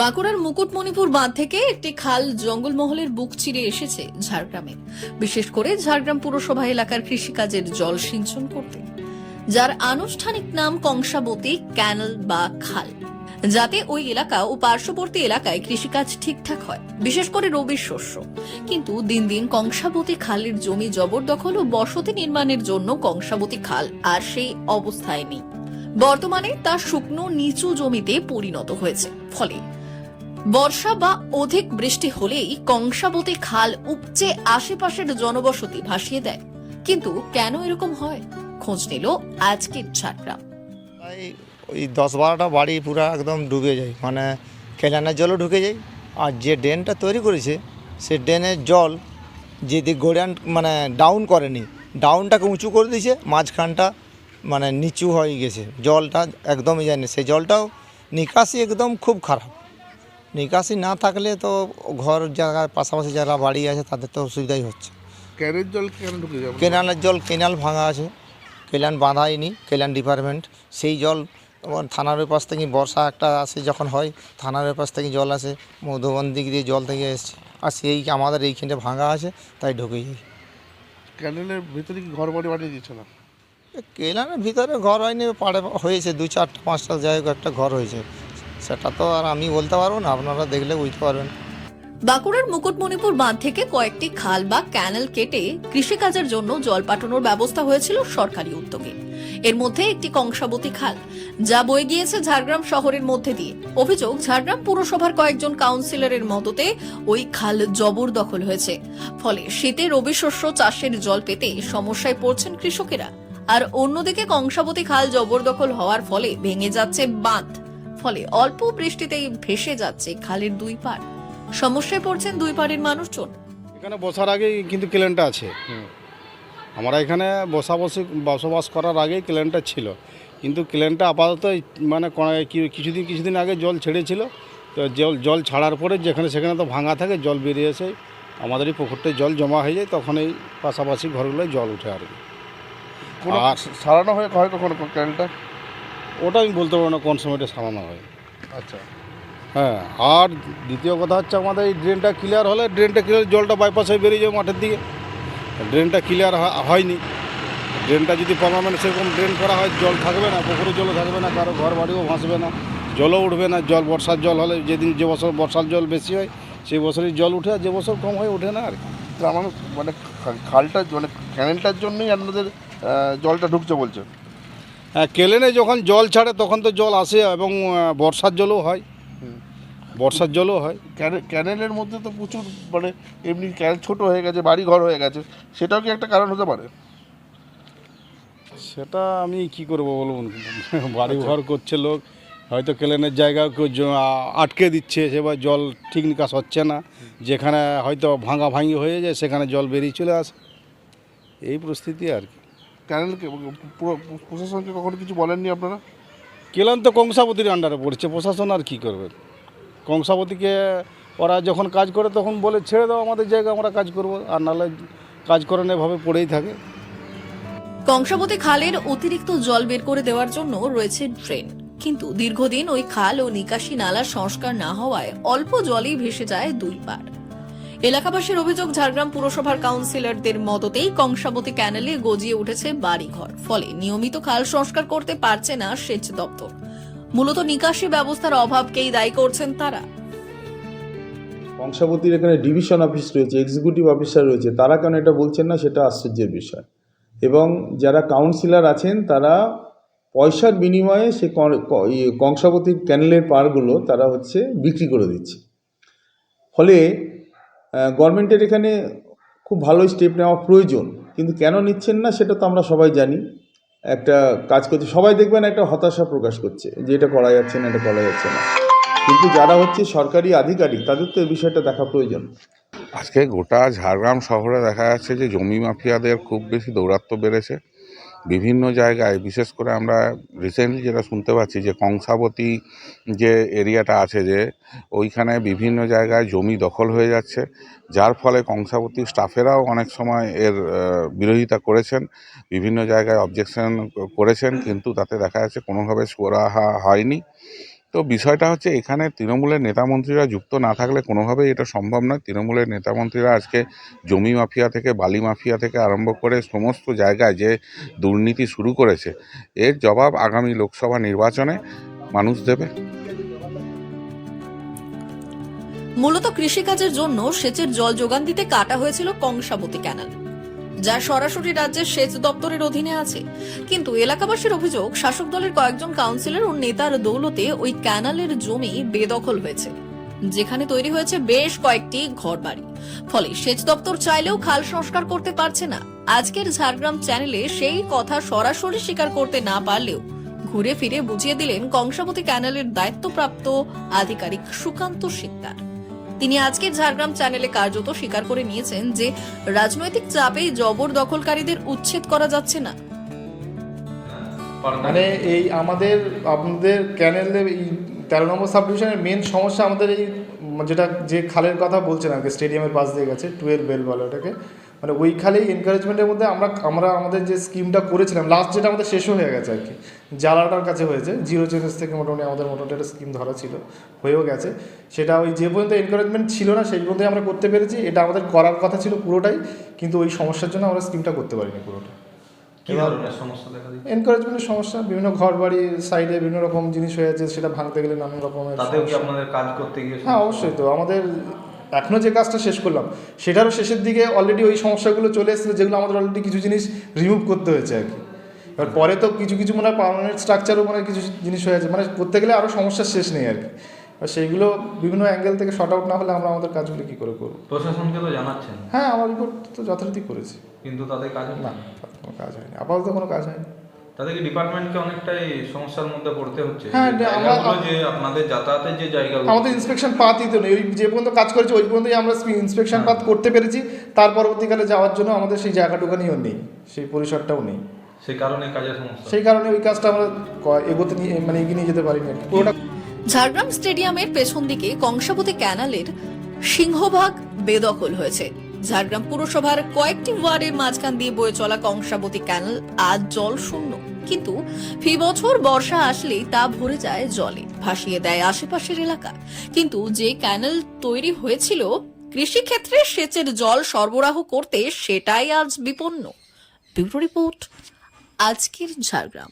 বাঁকুড়ার মুকুটমণিপুর বাঁধ থেকে একটি খাল জঙ্গলমহলের বুক চিরে এসেছে ঝাড়গ্রামে, বিশেষ করে ঝাড়গ্রাম পুরসভা এলাকার কৃষিকাজের জল সিঞ্চন করতে, যার আনুষ্ঠানিক নাম কংসাবতী ক্যানেল বা খাল, যাতে ওই এলাকা ও পার্শ্ববর্তী এলাকায় কৃষিকাজ ঠিকঠাক হয়, বিশেষ করে রবির শস্য। কিন্তু দিন দিন কংসাবতী খালের জমি জবরদখল ও বসতি নির্মাণের জন্য কংসাবতী খাল আর সেই অবস্থায় নেই। বর্তমানে তা শুকনো নিচু জমিতে পরিণত হয়েছে। ফলে বর্ষা বা অধিক বৃষ্টি হলেই কংসাবতী খাল উপচে আশেপাশের জনবসতি ভাসিয়ে দেয়। কিন্তু কেন এরকম হয়, খোঁজ নিল আজকের ঝাড়গ্রাম। তাই ওই 10-12টা বাড়ি পুরো একদম ডুবে যায়, মানে কেলানের জলও ঢুকে যায়। আর যে ড্রেনটা তৈরি করেছে সে ড্রেনের জল যদি গোড়ান মানে ডাউন করেনি, ডাউনটাকে উঁচু করে দিয়েছে, মাঝখানটা মানে নিচু হয়ে গেছে, জলটা একদমই যায়নি। সেই জলটাও নিকাশি একদম খুব খারাপ। নিকাশি না থাকলে তো ঘর জায়গার পাশাপাশি যারা বাড়ি আছে তাদের তো অসুবিধাই হচ্ছে। ক্যানের জল কেন ঢুকে যাবে? কেনালের জল, কেনাল ভাঙা আছে, কেলান বাঁধায়নি কেলান ডিপার্টমেন্ট। সেই জল থানার পাশ থেকে বর্ষা একটা আসে যখন হয়, থানার পাশ থেকে জল আসে, মধুবন দিক দিয়ে জল থেকে এসছে, আর সেই আমাদের এইখানে ভাঙা আছে, তাই ঢুকে যাই। ক্যানেলের ভিতরে কি ঘর বাড়ি বানিয়ে দিচ্ছে না? কেলানের ভিতরে ঘর হয়নি, পাড়ে হয়েছে 2-4-5টা জায়গায় একটা ঘর হয়েছে, সেটা তো আর আমি বলতে পারবো না, আপনারা দেখলে বুঝতে পারবেন। বাঁকুড়ার মুকুটমণিপুর বাঁধ থেকে কয়েকটি খাল বা ক্যানেল কেটে কৃষিকাজের জন্য জল পাঠানোর ব্যবস্থা হয়েছিল সরকারি উদ্যোগে। এর মধ্যে একটি কংসাবতী খাল, যা বয়ে গিয়েছে ঝাড়গ্রাম শহরের মধ্যে দিয়ে। অভিযোগ, ঝাড়গ্রাম পুরসভার কয়েকজন কাউন্সিলরের মদতে ওই খাল জবরদখল হয়েছে। ফলে শীতে রবি শস্য চাষের জল পেতে সমস্যায় পড়ছেন কৃষকেরা। আর অন্যদিকে কংসাবতী খাল জবরদখল হওয়ার ফলে ভেঙে যাচ্ছে বাঁধ। ফলে অল্প বৃষ্টিতেই ভেসে যাচ্ছে খালের দুই পাড়। সমস্যায় পড়ছেন দুই পাড়ের মানুষজন। এখানে বসার আগেই কিন্তু ক্লেনটা আছে। আমরা এখানে বসবাস করার আগেই ক্লেনটা ছিল, কিন্তু ক্লেনটা আপাতত মানে কিছুদিন আগে জল ছেড়েছিল। তো জল ছাড়ার পরে যেখানে সেখানে তো ভাঙা থাকে, জল বেরিয়ে এসে আমাদের এই পুকুরটায় জল জমা হয়ে যায়, তখন এই পাশাপাশি ঘরগুলোয় জল উঠে আর কি। কোনো আর সারানো হয় কখনো ক্যানেলটা? ওটা আমি বলতে পারবো না কোন সময়টা সারানো হয়। আচ্ছা, হ্যাঁ, আর দ্বিতীয় কথা হচ্ছে আমাদের এই ড্রেনটা ক্লিয়ার হলে, জলটা বাইপাস হয়ে বেরিয়ে যাবে মাঠের দিকে। ড্রেনটা ক্লিয়ার হয়নি। ড্রেনটা যদি পার্মানেন্ট সেরকম ড্রেন করা হয়, জল থাকবে না, পুকুরে জলও থাকবে না, কারো ঘর বাড়িও ভাসবে না, জলও উঠবে না। বর্ষার জল হলে যে বছর বর্ষার জল বেশি হয় সেই বছরই জল উঠে, আর যে বছর কম হয় ওঠে না আর কি। তো আমার মানে খালটা মানে ক্যানেলটার জন্যই আপনাদের জলটা ঢুকছে বলছে? হ্যাঁ, কেলেনে যখন জল ছাড়ে তখন তো জল আসে, এবং বর্ষার জলও হয়, বর্ষার জলও হয়। ক্যানেলের মধ্যে তো প্রচুর মানে এমনি ক্যানেল ছোট হয়ে গেছে, বাড়ি ঘর হয়ে গেছে, সেটাও কি একটা কারণ হতে পারে? সেটা আমি কি করব বলুন, বাড়ি ঘর করছে লোক, হয়তো কেলেনের জায়গা আটকে দিচ্ছে, সেবার জল ঠিক নিকাশ হচ্ছে না, যেখানে হয়তো ভাঙি হয়ে যায় সেখানে জল বেরিয়ে চলে আসে, এই পরিস্থিতি আর কি। ক্যানেলকে প্রশাসনকে কখনো কিছু বলেননি আপনারা? কেলান তো কংসাবতীর আন্ডারে পড়ছে, প্রশাসন আর কি করবে। কংসাবতীকে ওরা যখন কাজ করে তখন বলে ছেড়ে দাও আমাদের জায়গা, আমরা কাজ করব, আর নাহলে কাজ করে না, এভাবে পড়েই থাকে। কংসাবতী খালের অতিরিক্ত জল বের করে দেওয়ার জন্য রয়েছে ড্রেন, কিন্তু দীর্ঘদিন ওই খাল ও নিকাশি নালা সংস্কার না হওয়ায় অল্প জলেই ভেসে যায় দুই পাড়। এলাকাবাসীর অভিযোগ, ঝাড়গ্রাম পুরসভার কাউন্সিলরদের মদতেই কংসাবতী ক্যানেলে গজিয়ে উঠেছে বাড়িঘর। ফলে নিয়মিত খাল সংস্কার করতে পারছে না সেচ দপ্তর। মূলত নিকাশি ব্যবস্থার অভাবকেই দায়ী করছেন তারা। কংসাবতীর এখানে ডিভিশন অফিস রয়েছে, এক্সিকিউটিভ অফিসার রয়েছে, তারা কেন এটা বলছেন না, সেটা আশ্চর্যের বিষয়। এবং যারা কাউন্সিলর আছেন তারা পয়সার বিনিময়ে সে কংসাবতীর ক্যানেলের পাড়গুলো তারা বিক্রি করে দিচ্ছে। ফলে গভর্নমেন্টের এখানে খুব ভালো স্টেপ নেওয়া প্রয়োজন, কিন্তু কেন নিচ্ছেন না সেটা তো আমরা সবাই জানি। একটা কাজ করছে, সবাই দেখবেন একটা হতাশা প্রকাশ করছে যে এটা করা যাচ্ছে না, এটা করা যাচ্ছে না, কিন্তু যারা সরকারি আধিকারিক তাদের তো এই বিষয়টা দেখা প্রয়োজন। আজকে গোটা ঝাড়গ্রাম শহরে দেখা যাচ্ছে যে জমি মাফিয়াদের খুব বেশি দৌরাত্ম্য বেড়েছে বিভিন্ন জায়গায়। বিশেষ করে আমরা রিসেন্টলি যেটা শুনতে পাচ্ছি যে কংসাবতী যে এরিয়াটা আছে, যে ওইখানে বিভিন্ন জায়গায় জমি দখল হয়ে যাচ্ছে, যার ফলে কংসাবতী স্টাফেরাও অনেক সময় এর বিরোধিতা করেছেন, বিভিন্ন জায়গায় অবজেকশন করেছেন, কিন্তু তাতে দেখা যাচ্ছে কোনোভাবে সুরাহা হয়নি। তো বিষয়টা হচ্ছে এখানে তৃণমূলের নেতামন্ত্রীরা যুক্ত না থাকলে কোনোভাবেই এটা সম্ভব নয়। তৃণমূলের নেতামন্ত্রীরা আজকে জমি মাফিয়া থেকে বালি মাফিয়া থেকে আরম্ভ করে সমস্ত জায়গায় যে দুর্নীতি শুরু করেছে, এর জবাব আগামী লোকসভা নির্বাচনে মানুষ দেবে। মূলত কৃষিকাজের জন্য সেচের জল যোগান দিতে কাটা হয়েছিল কংসাবতী ক্যানাল, যা সরাসরি রাজ্যের সেচ দপ্তরের অধীনে আছে। কিন্তু এলাকাবাসীর অভিযোগ, শাসক দলের কয়েকজন কাউন্সিলর ও নেতার দৌলতে ওই ক্যানালের জমি বেদখল হয়েছে, যেখানে তৈরি হয়েছে বেশ কয়েকটি ঘরবাড়ি। ফলে সেচ দপ্তর চাইলেও খাল সংস্কার করতে পারছে না। আজকের ঝাড়গ্রাম চ্যানেলে সেই কথা সরাসরি স্বীকার করতে না পারলেও ঘুরে ফিরে বুঝিয়ে দিলেন কংসাবতী ক্যানালের দায়িত্বপ্রাপ্ত আধিকারিক সুকান্ত শিকদার। তিনি আজকের ঝাড়গ্রাম চ্যানেলে কার্যত স্বীকার করে নিয়েছেন যে রাজনৈতিক চাপে জবরদখলকারীদের উচ্ছেদ করা যাচ্ছে না। মানে এই আমাদের ক্যানেলের এই 13 নম্বর সাব ডিভিশনের মেন সমস্যা আমাদের এই যেটা যে খালের কথা বলছেন আর কি, স্টেডিয়ামের পাশ দিয়ে গেছে 12 বেল বলে ওটাকে, মানে ওই খালেই এনকারেজমেন্টের মধ্যে আমরা আমাদের যে স্কিমটা করেছিলাম লাস্ট, যেটা আমাদের শেষ হয়ে গেছে আর কি, জ্বালাটার কাছে হয়েছে, জিরো চেঞ্জেস থেকে মোটামুটি আমাদের একটা স্কিম ধরা ছিল, হয়েও গেছে। সেটা ওই যে পর্যন্ত এনকারেজমেন্ট ছিল না সেই পর্যন্তই আমরা করতে পেরেছি। এটা আমাদের করার কথা ছিল পুরোটাই, কিন্তু ওই সমস্যার জন্য আমরা স্কিমটা করতে পারিনি পুরোটা। এনকারেজমেন্টের সমস্যা, বিভিন্ন ঘর বাড়ি সাইডে বিভিন্ন রকম জিনিস হয়ে যাচ্ছে, সেটা ভাঙতে গেলে নানান রকমের কাজ করতে গিয়ে। হ্যাঁ অবশ্যই, তো আমাদের এখনও যে কাজটা শেষ করলাম সেটারও শেষের দিকে অলরেডি ওই সমস্যাগুলো চলে এসেছিলো, যেগুলো আমাদের অলরেডি কিছু জিনিস রিমুভ করতে হয়েছে আর কি। এবার পরে তো কিছু মানে পার্মানেন্ট স্ট্রাকচারও মানে কিছু জিনিস হয়ে আছে, মানে করতে গেলে আরও সমস্যার শেষ নেই আর কি। আর সেইগুলো বিভিন্ন অ্যাঙ্গেল থেকে শর্ট আউট না হলে আমরা আমাদের কাজগুলো কী করে করবো? প্রশাসনকে তো জানাচ্ছেন? হ্যাঁ, আমার রিপোর্ট তো যথারীতি করেছি, কিন্তু তাদের কাজ না, কোনো কাজ হয়নি, আপাতত কোনো কাজ হয়নি। তাদেরকে ডিপার্টমেন্টকে অনেকটাই সমস্যার মধ্যে পড়তে হচ্ছে। হ্যাঁ, যে আপনাদের যাতায়াতের যে জায়গাগুলো, আমাদের ইন্সপেকশন পাতই তো নেই, ওই যে পর্যন্ত কাজ করেছি ওই পর্যন্তই আমরা ইন্সপেকশন পাত করতে পেরেছি। তার পরবর্তীকালে যাওয়ার জন্য আমাদের সেই জায়গাটুকানিও নেই, সেই পরিসরটাও নেই, সেই কারণে কাজের সমস্যা। সেই কারণে ওই কাজটা আমরা এগোতে নিয়ে মানে এগিয়ে নিয়ে যেতে পারিনি আর কি পুরোটা। ঝাড়গ্রাম স্টেডিয়ামের পেছন দিকে কংসাবতী ক্যানালের সিংহভাগ বেদখল হয়েছে। ঝাড়গ্রাম পুরসভার কয়েকটি ওয়ার্ডের মাঝখান দিয়ে বয়ে চলা কংসাবতী ক্যানাল আজ জল শূন্য, কিন্তু ফি বছর বর্ষা আসলেই তা ভরে যায় জলে, ভাসিয়ে দেয় আশেপাশের এলাকা। কিন্তু যে ক্যানাল তৈরি হয়েছিল কৃষিক্ষেত্রে সেচের জল সরবরাহ করতে, সেটাই আজ বিপন্ন। ব্যুরো রিপোর্ট, আজকের ঝাড়গ্রাম।